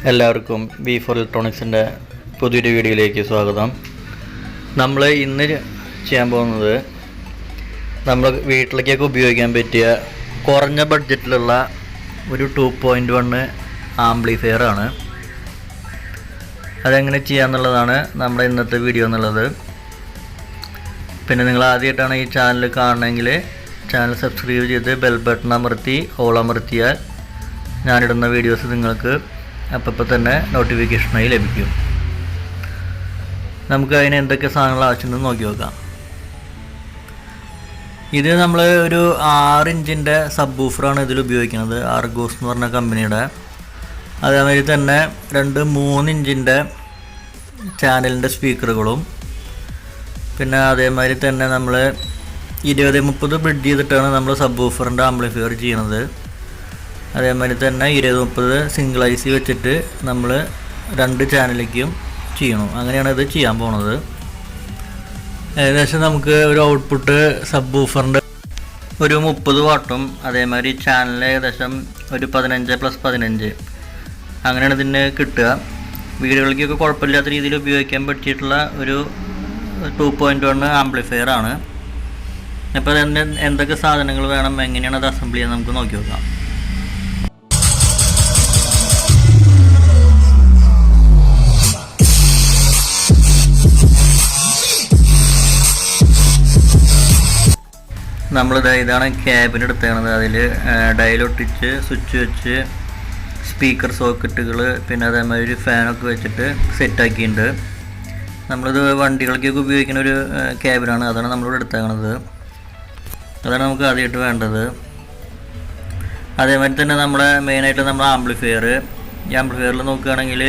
എല്ലാവർക്കും B4 ഇലക്ട്രോണിക്സിൻ്റെ പുതിയൊരു വീഡിയോയിലേക്ക് സ്വാഗതം. നമ്മൾ ഇന്ന് ചെയ്യാൻ പോകുന്നത് നമ്മൾ വീട്ടിലേക്കൊക്കെ ഉപയോഗിക്കാൻ പറ്റിയ കുറഞ്ഞ ബഡ്ജറ്റിലുള്ള ഒരു 2.1 ആംപ്ലിഫയർ ആണ്. അതെങ്ങനെ ചെയ്യാമെന്നുള്ളതാണ് നമ്മുടെ ഇന്നത്തെ വീഡിയോ എന്നുള്ളത്. പിന്നെ നിങ്ങൾ ആദ്യമായിട്ടാണ് ഈ ചാനൽ കാണണമെങ്കിൽ ചാനൽ സബ്സ്ക്രൈബ് ചെയ്ത് ബെൽ ബട്ടൺ അമർത്തി ഓൾ അമർത്തിയാൽ ഞാനിടുന്ന വീഡിയോസ് നിങ്ങൾക്ക് അപ്പോൾ തന്നെ നോട്ടിഫിക്കേഷനായി ലഭിക്കും. നമുക്ക് അതിന് എന്തൊക്കെ സാധനങ്ങൾ ആവശ്യമുണ്ടെന്ന് നോക്കി നോക്കാം. ഇത് നമ്മൾ ഒരു 6 ഇഞ്ചിൻ്റെ സബ് വൂഫറാണ് ഇതിൽ ഉപയോഗിക്കുന്നത്, ആർഗോസ് എന്ന് പറഞ്ഞ കമ്പനിയുടെ. അതേമാതിരി തന്നെ 3 ഇഞ്ചിൻ്റെ ചാനലിൻ്റെ സ്പീക്കറുകളും, പിന്നെ അതേമാതിരി തന്നെ നമ്മൾ 20-30 ബ്രിഡ്ജ് ചെയ്തിട്ടാണ് നമ്മൾ സബ് വൂഫറിൻ്റെ ആംപ്ലിഫയർ ചെയ്യുന്നത്. അതേമാതിരി തന്നെ 20-30 സിംഗിൾ IC വെച്ചിട്ട് നമ്മൾ 2 ചാനലിലേക്കും ചെയ്യണം. അങ്ങനെയാണ് ഇത് ചെയ്യാൻ പോണത്. ഏകദേശം നമുക്ക് ഒരു ഔട്ട്പുട്ട് സബ് വൂഫറിൻ്റെ ഒരു 30 വാട്ടും അതേമാതിരി ചാനൽ ഏകദേശം ഒരു 15+15 അങ്ങനെയാണ് ഇതിന് കിട്ടുക. വീടുകളിലേക്കൊക്കെ കുഴപ്പമില്ലാത്ത രീതിയിൽ ഉപയോഗിക്കാൻ പറ്റിയിട്ടുള്ള ഒരു 2.1 ആംപ്ലിഫയർ ആണ്. അപ്പോൾ അതിൻ്റെ എന്തൊക്കെ സാധനങ്ങൾ വേണം, എങ്ങനെയാണ് അത് അസംബിൾ ചെയ്യാൻ നമുക്ക് നോക്കി നോക്കാം. ഇതാണ് ക്യാബിൻ എടുത്തേണത്. അതിൽ ഡയലൊട്ടിച്ച് സ്വിച്ച് വെച്ച് സ്പീക്കർ സോക്കറ്റുകൾ പിന്നെ അതേമാതിരി ഫാനൊക്കെ വെച്ചിട്ട് സെറ്റാക്കിയിട്ടുണ്ട്. നമ്മളിത് വണ്ടികൾക്കൊക്കെ ഉപയോഗിക്കുന്ന ഒരു ക്യാബിനാണ്, അതാണ് നമ്മളിവിടെ എടുത്തേക്കണത്. അതാണ് നമുക്ക് ആദ്യമായിട്ട് വേണ്ടത്. അതേമാതിരി തന്നെ നമ്മുടെ മെയിനായിട്ട് നമ്മുടെ ആംപ്ലിഫയർ. ഈ ആംപ്ലിഫയറിൽ നോക്കുകയാണെങ്കിൽ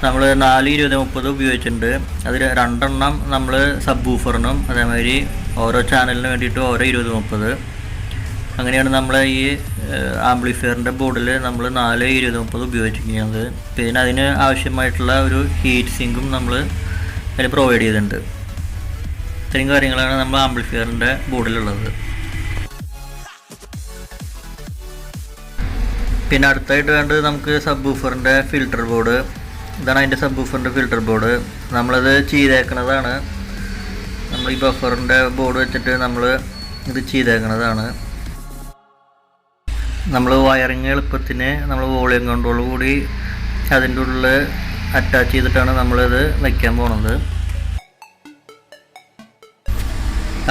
നമ്മൾ 4-20-30 ഉപയോഗിച്ചിട്ടുണ്ട്. അതിൽ 2 എണ്ണം നമ്മൾ സബ് വൂഫറിനും അതേമാതിരി ഓരോ ചാനലിന് വേണ്ടിയിട്ട് ഓരോ 20-30. അങ്ങനെയാണ് നമ്മൾ ഈ ആംപ്ലിഫയറിൻ്റെ ബോർഡിൽ നമ്മൾ 4-20-30 ഉപയോഗിച്ചിരിക്കുന്നത്. പിന്നെ അതിന് ആവശ്യമായിട്ടുള്ള ഒരു ഹീറ്റ് സിങ്കും നമ്മൾ അതിൽ പ്രൊവൈഡ് ചെയ്തിട്ടുണ്ട്. ഇത്രയും കാര്യങ്ങളാണ് നമ്മൾ ആംപ്ലിഫയറിൻ്റെ ബോർഡിലുള്ളത്. പിന്നെ അടുത്തായിട്ട് വേണ്ടത് നമുക്ക് സബ് വൂഫറിൻ്റെ ഫിൽട്ടർ ബോർഡ്. ഇതാണ് അതിൻ്റെ സബ് വൂഫറിൻ്റെ ഫിൽട്ടർ ബോർഡ്. നമ്മളത് ചെയ്തേക്കുന്നതാണ്. നമ്മൾ ഈ ബഫറിൻ്റെ ബോർഡ് വെച്ചിട്ട് നമ്മൾ ഇത് ചെയ്തേക്കുന്നതാണ്. നമ്മൾ വയറിങ് എളുപ്പത്തിന് നമ്മൾ വോളിയം കൺട്രോൾ കൂടി അതിൻ്റെ ഉള്ളിൽ അറ്റാച്ച് ചെയ്തിട്ടാണ് നമ്മളിത് വയ്ക്കാൻ പോണത്.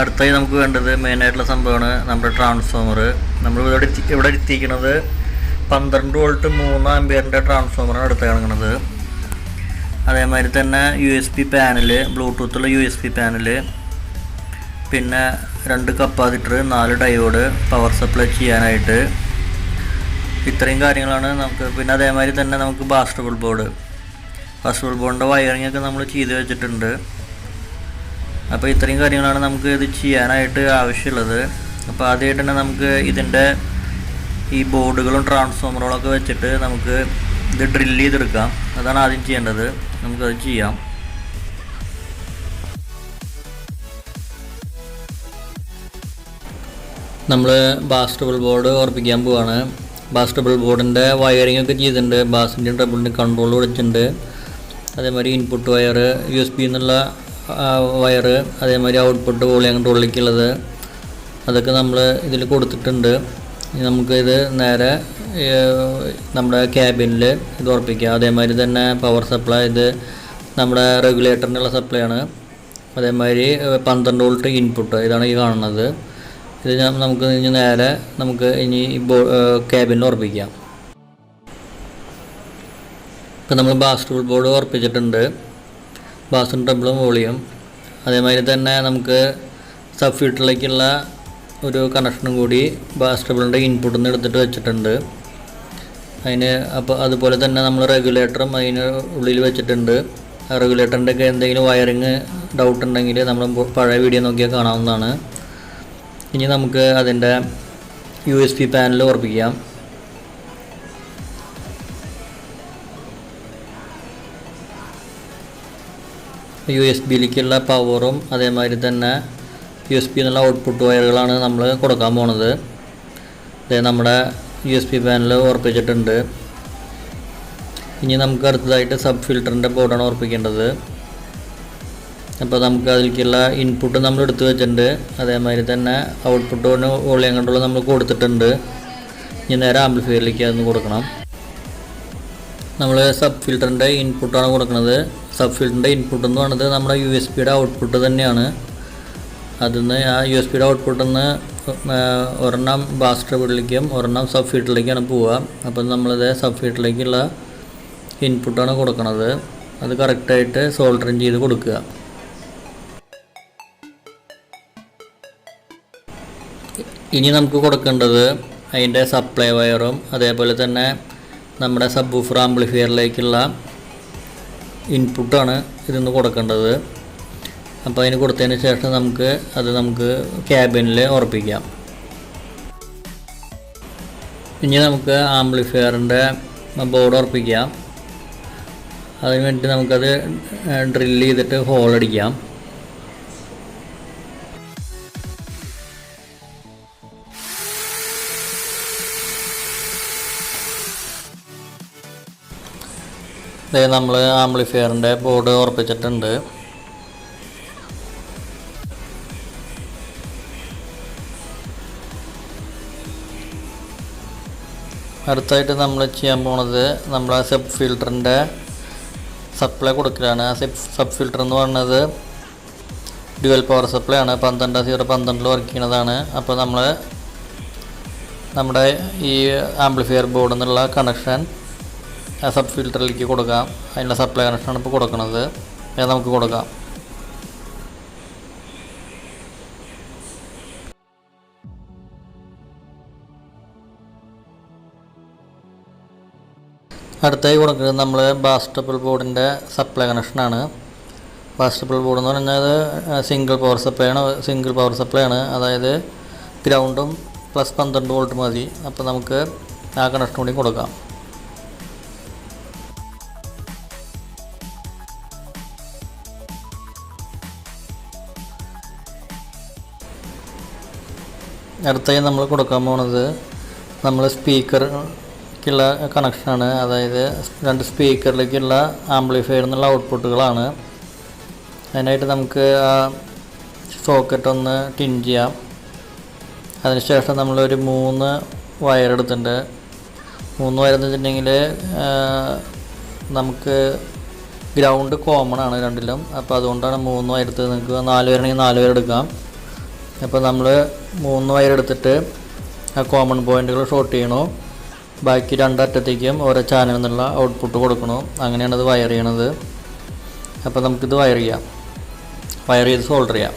അടുത്തായി നമുക്ക് വേണ്ടത് മെയിനായിട്ടുള്ള സംഭവമാണ് നമ്മുടെ ട്രാൻസ്ഫോമർ. നമ്മൾ ഇവിടെ എത്തിക്കുന്നത് 12 വോൾട്ട് 3 ആംപിയറിൻ്റെ ട്രാൻസ്ഫോമറാണ് അടുത്ത് കിടക്കുന്നത്. അതേമാതിരി തന്നെ USB പാനൽ, ബ്ലൂടൂത്തുള്ള USB പാനൽ, പിന്നെ 2 കപ്പാസിറ്റർ, 4 ഡയോഡ്, പവർ സപ്ലൈ ചെയ്യാനായിട്ട്. ഇത്രയും കാര്യങ്ങളാണ് നമുക്ക്. പിന്നെ അതേമാതിരി തന്നെ നമുക്ക് ബാസ്റ്റബിൾ ബോർഡിൻ്റെ വയറിങ്ങൊക്കെ നമ്മൾ ചെയ്ത് വെച്ചിട്ടുണ്ട്. അപ്പോൾ ഇത്രയും കാര്യങ്ങളാണ് നമുക്ക് ഇത് ചെയ്യാനായിട്ട് ആവശ്യമുള്ളത്. അപ്പോൾ ആദ്യമായിട്ട് തന്നെ നമുക്ക് ഇതിൻ്റെ ഈ ബോർഡുകളും ട്രാൻസ്ഫോമറുകളൊക്കെ വെച്ചിട്ട് നമുക്ക് ഇത് ഡ്രില്ല് ചെയ്തെടുക്കാം. അതാണ് ആദ്യം ചെയ്യേണ്ടത്. നമുക്കത് ചെയ്യാം. നമ്മൾ ബാസ്റ്റബിൾ ബോർഡ് ഉറപ്പിക്കാൻ പോവാണ്. ബാസ്റ്റബിൾ ബോർഡിൻ്റെ വയറിംഗ് ഒക്കെ ചെയ്തിട്ടുണ്ട്. ബാസിൻ്റെയും ട്രബിളിൻ്റെ കൺട്രോൾ കൊടുത്തിട്ടുണ്ട്. അതേമാതിരി ഇൻപുട്ട് വയർ, USB എന്നുള്ള വയർ, അതേമാതിരി ഔട്ട്പുട്ട് വോളിയം കൺട്രോളിലേക്കുള്ളത് അതൊക്കെ നമ്മൾ ഇതിൽ കൊടുത്തിട്ടുണ്ട്. നമുക്ക് ഇത് നേരെ നമ്മുടെ ക്യാബിനിൽ ഇത് ഉറപ്പിക്കാം. അതേമാതിരി തന്നെ പവർ സപ്ലൈ, ഇത് നമ്മുടെ റെഗുലേറ്ററിനുള്ള സപ്ലൈ ആണ്. അതേമാതിരി 12 വോൾട്ട് ഇൻപുട്ട്, ഇതാണ് ഈ കാണുന്നത്. ഇത് നമുക്ക് ഇനി നേരെ നമുക്ക് ഇനി ക്യാബിനിൽ ഉറപ്പിക്കാം. ഇപ്പം നമ്മൾ ബാസ്റ്റബിൾ ബോർഡ് ഉറപ്പിച്ചിട്ടുണ്ട്, ബാസും ട്രബിളും വോളിയം. അതേമാതിരി തന്നെ നമുക്ക് സബ് ഫിൽറ്ററിലേക്കുള്ള ഒരു കണക്ഷനും കൂടി ബാസ്റ്റബിളിൻ്റെ ഇൻപുട്ടിൽ നിന്ന് എടുത്തിട്ട് വെച്ചിട്ടുണ്ട് അതിന്. അപ്പോൾ അതുപോലെ തന്നെ നമ്മൾ റെഗുലേറ്ററും അതിന് ഉള്ളിൽ വെച്ചിട്ടുണ്ട്. റെഗുലേറ്ററിൻ്റെ ഒക്കെ എന്തെങ്കിലും വയറിങ് ഡൗട്ട് ഉണ്ടെങ്കിൽ നമ്മൾ പഴയ വീഡിയോ നോക്കിയാൽ കാണാവുന്നതാണ്. ഇനി നമുക്ക് അതിൻ്റെ USB പാനൽ ഉറപ്പിക്കാം. USB-ലേക്കുള്ള പവറും അതേമാതിരി തന്നെ USB എന്നുള്ള ഔട്ട്പുട്ട് വയറുകളാണ് നമ്മൾ കൊടുക്കാൻ പോണത്. ഇത് നമ്മുടെ USB പാനൽ ഉറപ്പിച്ചിട്ടുണ്ട്. ഇനി നമുക്ക് അടുത്തതായിട്ട് സബ് ഫിൽറ്ററിൻ്റെ ബോർഡാണ് ഉറപ്പിക്കേണ്ടത്. അപ്പോൾ നമുക്ക് അതിലേക്കുള്ള ഇൻപുട്ട് നമ്മൾ എടുത്ത് വെച്ചിട്ടുണ്ട്. അതേമാതിരി തന്നെ ഔട്ട്പുട്ടിന് വോളിയം കൺട്രോൾ നമ്മൾ കൊടുത്തിട്ടുണ്ട്. ഇനി നേരെ ആംപ്ലിഫയറിലേക്ക് അതൊന്ന് കൊടുക്കണം. നമ്മൾ സബ് ഫിൽറ്ററിൻ്റെ ഇൻപുട്ടാണ് കൊടുക്കുന്നത്. സബ് ഫിൽറ്ററിൻ്റെ ഇൻപുട്ട് എന്ന് പറയുന്നത് നമ്മുടെ USB ഔട്ട്പുട്ട് തന്നെയാണ്. അതിന്ന് ആ USB ഔട്ട്പുട്ടിൽ നിന്ന് ഒരെണ്ണം ബാസ് ട്രബിളിലേക്കും ഒരെണ്ണം സബ് ഫിൽറ്ററിലേക്കാണ് പോവുക. അപ്പം നമ്മളിത് സബ് ഫിൽറ്ററിലേക്കുള്ള ഇൻപുട്ടാണ് കൊടുക്കുന്നത്. അത് കറക്റ്റായിട്ട് സോൾഡറിങ് ചെയ്ത് കൊടുക്കുക. ഇനി നമുക്ക് കൊടുക്കേണ്ടത് അതിൻ്റെ സപ്ലൈ വയറും അതേപോലെ തന്നെ നമ്മുടെ സബ് വൂഫർ ആംപ്ലിഫയറിലേക്കുള്ള ഇൻപുട്ടാണ് ഇതിന്ന് കൊടുക്കേണ്ടത്. അപ്പോൾ അതിന് കൊടുത്തതിന് ശേഷം നമുക്ക് ക്യാബിനിൽ ഉറപ്പിക്കാം. ഇനി നമുക്ക് ആംപ്ലിഫയറിൻ്റെ ബോർഡ് ഉറപ്പിക്കാം. അതിന് വേണ്ടി നമുക്കത് ഡ്രില്ല് ചെയ്തിട്ട് ഹോൾ അടിക്കാം. നമ്മൾ ആംപ്ലിഫയറിൻ്റെ ബോർഡ് ഉറപ്പിച്ചിട്ടുണ്ട്. അടുത്തായിട്ട് നമ്മൾ ചെയ്യാൻ പോണത് നമ്മളെ സബ് ഫിൽറ്ററിൻ്റെ സപ്ലൈ കൊടുക്കലാണ്. ആ സബ് ഫിൽറ്റർ എന്ന് പറയുന്നത് ഡ്യുവൽ പവർ സപ്ലൈ ആണ്. 12-0-12 വർക്ക് ചെയ്യുന്നതാണ്. അപ്പോൾ നമ്മുടെ ഈ ആംപ്ലിഫയർ ബോർഡിൽ നിന്നുള്ള കണക്ഷൻ ആ സബ് ഫിൽറ്ററിലേക്ക് കൊടുക്കാം. അതിനുള്ള സപ്ലൈ കണക്ഷനാണ് ഇപ്പോൾ കൊടുക്കുന്നത്. അത് നമുക്ക് കൊടുക്കാം. അടുത്തായി കൊടുക്കുന്നത് നമ്മൾ ബാസ് ട്രബിൾ ബോർഡിൻ്റെ സപ്ലൈ കണക്ഷനാണ്. ബാസ് ട്രബിൾ ബോർഡ് എന്ന് പറഞ്ഞാൽ സിംഗിൾ പവർ സപ്ലൈ ആണ്. അതായത് ഗ്രൗണ്ടും പ്ലസ് 12 വോൾട്ട് മതി. അപ്പോൾ നമുക്ക് ആ കണക്ഷൻ കൂടി കൊടുക്കാം. അടുത്തായി നമ്മൾ കൊടുക്കാൻ പോകുന്നത് നമ്മൾ സ്പീക്കറിലേക്കുള്ള കണക്ഷനാണ്. അതായത് 2 സ്പീക്കറിലേക്കുള്ള ആംപ്ലിഫയറിൽ നിന്നുള്ള ഔട്ട്പുട്ടുകളാണ്. അതിനായിട്ട് നമുക്ക് ആ സോക്കറ്റ് ഒന്ന് ടിൻ ചെയ്യാം. അതിനുശേഷം നമ്മളൊരു 3 വയർ എടുത്തിട്ടുണ്ട്. 3 വയർ എന്ന് വെച്ചിട്ടുണ്ടെങ്കിൽ നമുക്ക് ഗ്രൗണ്ട് കോമൺ ആണ് രണ്ടിലും. അപ്പോൾ അതുകൊണ്ടാണ് 3 വയർ എടുത്തത്. നിങ്ങൾക്ക് 4 വയറാണെങ്കിൽ 4 വയർ എടുക്കാം. അപ്പോൾ നമ്മൾ 3 വയർ എടുത്തിട്ട് ആ കോമൺ പോയിൻറ്റുകൾ ഷോർട്ട് ചെയ്യണോ. ബാക്കി 2 അറ്റത്തേക്കും ഓരോ ചാനലിൽ നിന്നുള്ള ഔട്ട്പുട്ട് കൊടുക്കണോ. അങ്ങനെയാണ് അത് വയർ ചെയ്യണത്. അപ്പോൾ നമുക്കിത് വയർ ചെയ്ത് സോൾഡർ ചെയ്യാം.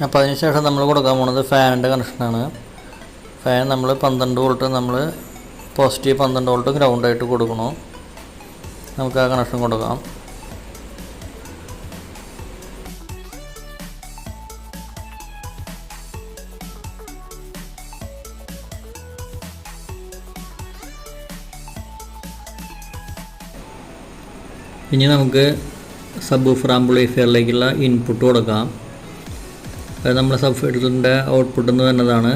അപ്പോൾ അതിനുശേഷം നമ്മൾ കൊടുക്കാൻ പോകുന്നത് ഫാനിൻ്റെ കണക്ഷനാണ്. ഫാൻ നമ്മൾ 12 വോൾട്ട് നമ്മൾ പോസിറ്റീവ് 12 വോൾട്ട് ഗ്രൗണ്ടായിട്ട് കൊടുക്കണം. നമുക്ക് ആ കണക്ഷൻ കൊടുക്കാം. ഇനി നമുക്ക് സബ് വൂഫർ ആംപ്ലിഫയറിലേക്കുള്ള ഇൻപുട്ട് കൊടുക്കാം. അത് നമ്മുടെ സബ് ഫിൽറ്ററിൻ്റെ ഔട്ട്പുട്ട് എന്ന് വരുന്നതാണ്.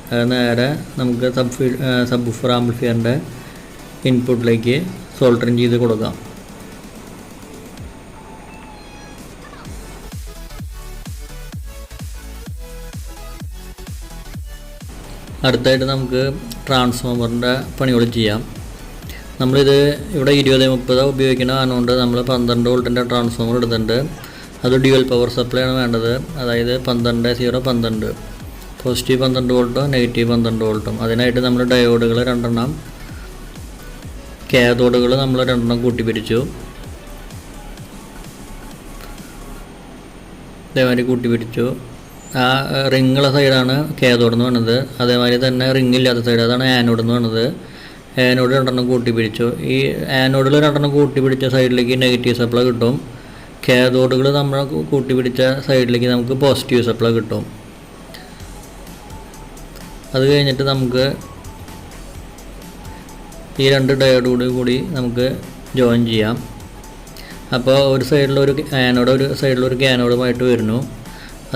അത് നേരെ നമുക്ക് സബ് വൂഫർ ആംപ്ലിഫയറിൻ്റെ ഇൻപുട്ടിലേക്ക് സോൾഡറിങ് ചെയ്ത് കൊടുക്കാം. അടുത്തായിട്ട് നമുക്ക് ട്രാൻസ്ഫോമറിൻ്റെ പണികൾ ചെയ്യാം. നമ്മളിത് ഇവിടെ 20-30 ഉപയോഗിക്കണം. അതുകൊണ്ട് നമ്മൾ 12 വോൾട്ടിൻ്റെ ട്രാൻസ്ഫോമർ എടുത്തിട്ടുണ്ട്. അത് ഡ്യുവൽ പവർ സപ്ലൈ ആണ് വേണ്ടത്. അതായത് 12-0-12 പോസിറ്റീവ് 12 വോൾട്ടും നെഗറ്റീവ് 12 വോൾട്ടും. അതിനായിട്ട് നമ്മൾ ഡയോഡുകൾ 2 കാഥോഡുകൾ നമ്മൾ 2 കൂട്ടിപ്പിടിച്ചു. അതേമാതിരി കൂട്ടിപ്പിടിച്ചു. ആ റിങ്ങുള്ള സൈഡാണ് കാഥോഡ് എന്ന് പറയുന്നത്. അതേമാതിരി തന്നെ റിങ്ങില്ലാത്ത സൈഡ് അതാണ് ആനോഡ് എന്ന് പറയുന്നത്. ആനോഡ് 2 കൂട്ടിപ്പിടിച്ചു. ഈ ആനോഡിൽ 2 കൂട്ടിപ്പിടിച്ച സൈഡിലേക്ക് നെഗറ്റീവ് സപ്ലൈ കിട്ടും. കാഥോഡുകൾ നമ്മൾ കൂട്ടിപ്പിടിച്ച സൈഡിലേക്ക് നമുക്ക് പോസിറ്റീവ് സപ്ലൈ കിട്ടും. അത് കഴിഞ്ഞിട്ട് നമുക്ക് ഈ 2 ഡയോഡോട് കൂടി നമുക്ക് ജോയിൻ ചെയ്യാം. അപ്പോൾ ഒരു സൈഡിലൊരു ആനോഡ്, ഒരു സൈഡിലൊരു കാനോഡുമായിട്ട് വരുന്നു.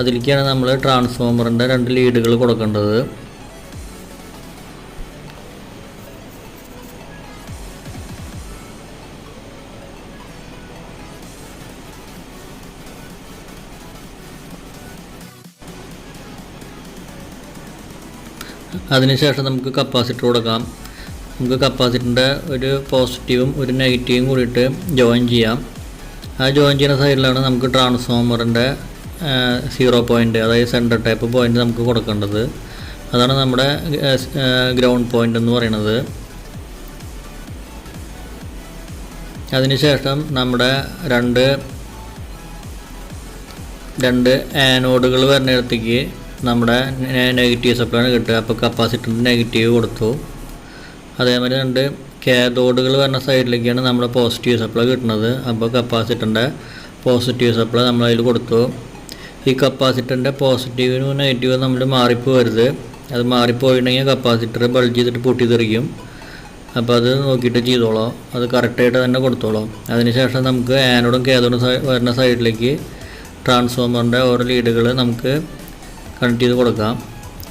അതിലേക്കാണ് നമ്മൾ ട്രാൻസ്ഫോമറിൻ്റെ 2 ലീഡുകൾ കൊടുക്കേണ്ടത്. അതിനുശേഷം നമുക്ക് കപ്പാസിറ്റർ കൊടുക്കാം. നമുക്ക് കപ്പാസിറ്ററിൻ്റെ ഒരു പോസിറ്റീവും ഒരു നെഗറ്റീവും കൂടിയിട്ട് ജോയിൻ ചെയ്യാം. ആ ജോയിൻ ചെയ്യുന്ന സൈഡിലാണ് നമുക്ക് ട്രാൻസ്ഫോമറിൻ്റെ 0 പോയിൻ്റ്, അതായത് സെൻറ്റർ ടൈപ്പ് പോയിൻ്റ് നമുക്ക് കൊടുക്കേണ്ടത്. അതാണ് നമ്മുടെ ഗ്രൗണ്ട് പോയിൻ്റ് എന്ന് പറയുന്നത്. അതിനുശേഷം നമ്മുടെ രണ്ട് ആനോഡുകൾ വരുന്നിടത്തേക്ക് നമ്മുടെ നെഗറ്റീവ് സപ്ലൈയാണ് കിട്ടുക. അപ്പോൾ കപ്പാസിറ്ററിൻ്റെ നെഗറ്റീവ് കൊടുത്തു. അതേമാതിരി 2 കാഥോഡുകൾ വരുന്ന സൈഡിലേക്കാണ് നമ്മുടെ പോസിറ്റീവ് സപ്ലൈ കിട്ടുന്നത്. അപ്പോൾ കപ്പാസിറ്ററിൻ്റെ പോസിറ്റീവ് സപ്ലൈ നമ്മൾ അതിൽ കൊടുത്തു. ഈ കപ്പാസിറ്ററിൻ്റെ പോസിറ്റീവിനും നെഗറ്റീവും നമ്മൾ മാറിപ്പോകരുത്. അത് മാറിപ്പോയിട്ടുണ്ടെങ്കിൽ കപ്പാസിറ്റർ ബൾജ് ചെയ്തിട്ട് പൊട്ടിത്തെറിക്കും. അപ്പോൾ അത് നോക്കിയിട്ട് ചെയ്തോളാം, അത് കറക്റ്റായിട്ട് തന്നെ കൊടുത്തോളാം. അതിനുശേഷം നമുക്ക് ആനോഡും കാഥോഡും വരുന്ന സൈഡിലേക്ക് ട്രാൻസ്ഫോമറിൻ്റെ ഓരോ ലീഡുകൾ നമുക്ക് കണക്ട് ചെയ്ത് കൊടുക്കാം.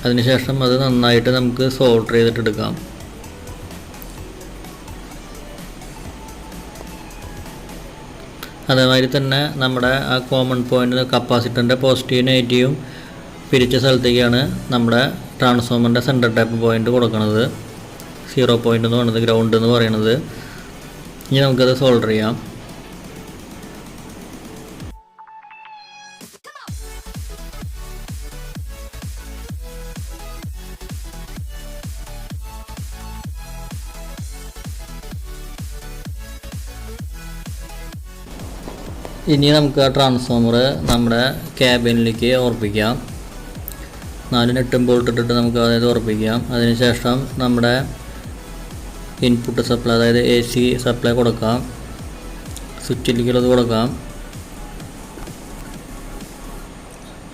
അതിനുശേഷം അത് നന്നായിട്ട് നമുക്ക് സോൾഡർ ചെയ്തിട്ടെടുക്കാം. അതേമാതിരി തന്നെ നമ്മുടെ ആ കോമൺ പോയിൻ്റ് കപ്പാസിറ്ററിൻ്റെ പോസിറ്റീവ് നെഗറ്റീവും പിരിച്ച സ്ഥലത്തേക്കാണ് നമ്മുടെ ട്രാൻസ്ഫോമറിൻ്റെ സെൻറ്റർ ടൈപ്പ് പോയിൻ്റ് കൊടുക്കുന്നത്. 0 പോയിൻ്റ് എന്ന് പറയുന്നത് ഗ്രൗണ്ട് എന്ന് പറയുന്നത്. ഇനി നമുക്കത് സോൾഡർ ചെയ്യാം. ഇനി നമുക്ക് ആ ട്രാൻസ്ഫോമർ നമ്മുടെ ക്യാബിനിലേക്ക് ഉറപ്പിക്കാം. 4 നെട്ടും ബോൾട്ട് ഇട്ടിട്ട് നമുക്ക് അതായത് ഉറപ്പിക്കാം. അതിനുശേഷം നമ്മുടെ ഇൻപുട്ട് സപ്ലൈ, അതായത് AC സപ്ലൈ കൊടുക്കാം. സ്വിച്ചിലേക്കുള്ളത് കൊടുക്കാം.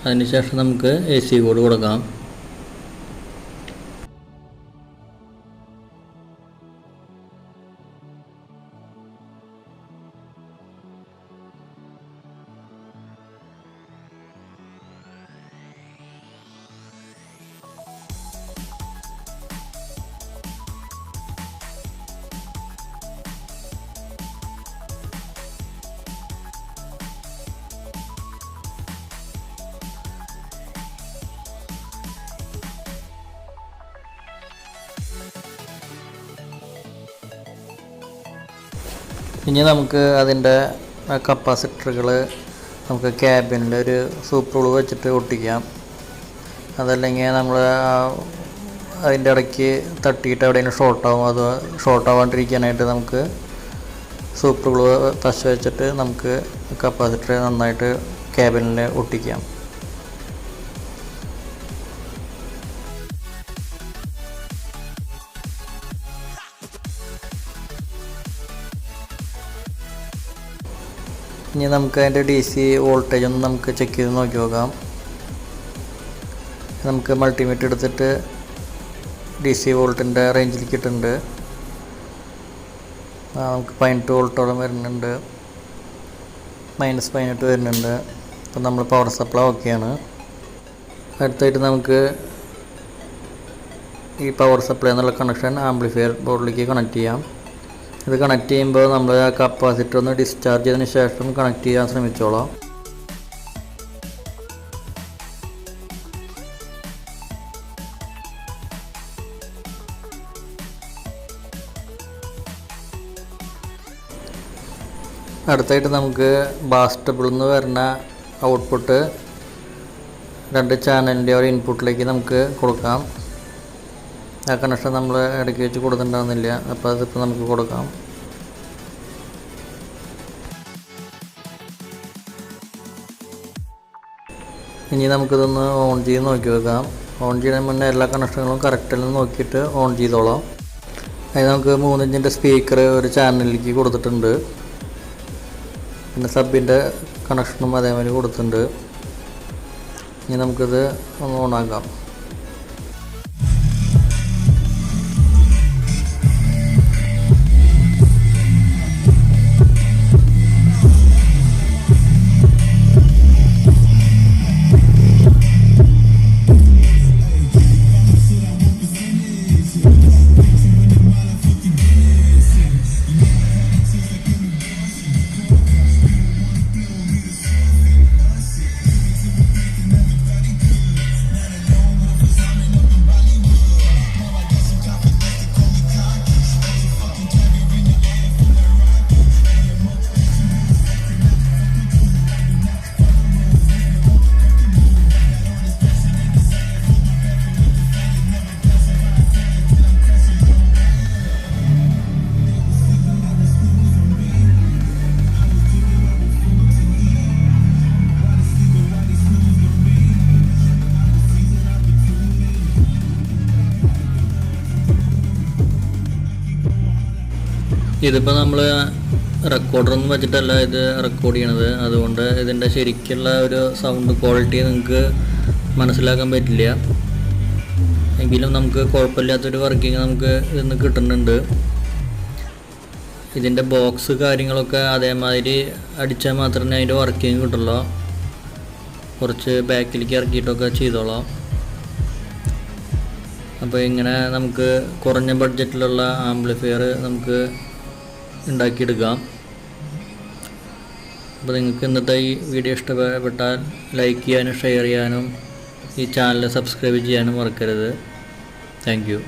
അതിനുശേഷം നമുക്ക് AC കോഡ് കൊടുക്കാം. ഇനി നമുക്ക് അതിൻ്റെ കപ്പാസിറ്ററുകൾ നമുക്ക് ക്യാബിനിൽ ഒരു സൂപ്പർ ഗ്ലൂ വെച്ചിട്ട് ഒട്ടിക്കാം. അതല്ലെങ്കിൽ നമ്മൾ അതിൻ്റെ ഇടയ്ക്ക് തട്ടിയിട്ട് എവിടെയെങ്കിലും ഷോർട്ടാവും. അത് ഷോർട്ടാവാണ്ടിരിക്കാനായിട്ട് നമുക്ക് സൂപ്പർ ഗ്ലൂ തശ വെച്ചിട്ട് നമുക്ക് കപ്പാസിറ്റർ നന്നായിട്ട് ക്യാബിനിൽ ഒട്ടിക്കാം. ഇനി നമുക്ക് അതിൻ്റെ DC വോൾട്ടേജ് ഒന്ന് നമുക്ക് ചെക്ക് ചെയ്ത് നോക്കി നോക്കാം. നമുക്ക് മൾട്ടിമീറ്റർ എടുത്തിട്ട് DC വോൾട്ടിൻ്റെ റേഞ്ചിലേക്ക് ഇട്ടുണ്ട്. നമുക്ക് 18 വോൾട്ടോളം വരുന്നുണ്ട്, -18 വരുന്നുണ്ട്. അപ്പോൾ നമ്മൾ പവർ സപ്ലൈ ഓക്കെയാണ്. അടുത്തായിട്ട് നമുക്ക് ഈ പവർ സപ്ലൈ എന്നുള്ള കണക്ഷൻ ആംപ്ലിഫയർ ബോർഡിലേക്ക് കണക്ട് ചെയ്യാം. ഇത് കണക്ട് ചെയ്യുമ്പോൾ നമ്മൾ ആ കപ്പാസിറ്റർ ഒന്ന് ഡിസ്ചാർജ് ചെയ്തതിന് ശേഷം കണക്ട് ചെയ്യാൻ ശ്രമിച്ചോളാം. അടുത്തായിട്ട് നമുക്ക് ബാസ്റ്റബിൾ എന്ന് വരുന്ന ഔട്ട്പുട്ട് 2 ചാനലിൻ്റെ ഒരു ഇൻപുട്ടിലേക്ക് നമുക്ക് കൊടുക്കാം. ആ കണക്ഷൻ നമ്മൾ ഇടയ്ക്ക് വെച്ച് കൊടുത്തിട്ടുണ്ടാകുന്നില്ല. അപ്പോൾ അതിപ്പോൾ നമുക്ക് കൊടുക്കാം. ഇനി നമുക്കിതൊന്ന് ഓൺ ചെയ്ത് നോക്കി വെക്കാം. ഓൺ ചെയ്യുന്നതിന് മുന്നേ എല്ലാ കണക്ഷനുകളും കറക്റ്റിൽ നോക്കിയിട്ട് ഓൺ ചെയ്തോളാം. അതിന് നമുക്ക് 3 ഇഞ്ചിൻ്റെ സ്പീക്കർ ഒരു ചാനലിലേക്ക് കൊടുത്തിട്ടുണ്ട്. പിന്നെ സബിൻ്റെ കണക്ഷനും അതേമാതിരി കൊടുത്തിട്ടുണ്ട്. ഇനി നമുക്കിത് ഒന്ന് ഓണാക്കാം. ഇതിപ്പോൾ നമ്മൾ റെക്കോർഡറൊന്നും വെച്ചിട്ടല്ല ഇത് റെക്കോർഡ് ചെയ്യണത്, അതുകൊണ്ട് ഇതിൻ്റെ ശരിക്കുള്ള ഒരു സൗണ്ട് ക്വാളിറ്റി നിങ്ങൾക്ക് മനസ്സിലാക്കാൻ പറ്റില്ല. എങ്കിലും നമുക്ക് കുഴപ്പമില്ലാത്തൊരു വർക്കിംഗ് നമുക്ക് ഇന്ന് കിട്ടുന്നുണ്ട്. ഇതിൻ്റെ ബോക്സ് കാര്യങ്ങളൊക്കെ അതേമാതിരി അടിച്ചാൽ മാത്രമേ അതിൻ്റെ വർക്കിംഗ് കിട്ടുള്ളൂ. കുറച്ച് ബാക്കിലേക്ക് ഇറക്കിയിട്ടൊക്കെ ചെയ്തോളാം. അപ്പോൾ ഇങ്ങനെ നമുക്ക് കുറഞ്ഞ ബഡ്ജറ്റിലുള്ള ആംപ്ലിഫയർ നമുക്ക് ഉണ്ടാക്കിയെടുക്കാം. അപ്പോൾ നിങ്ങൾക്ക് ഇന്നത്തെ ഈ വീഡിയോ ഇഷ്ടപ്പെട്ടാൽ ലൈക്ക് ചെയ്യാനും ഷെയർ ചെയ്യാനും ഈ ചാനൽ സബ്സ്ക്രൈബ് ചെയ്യാനും മറക്കരുത്. Thank you.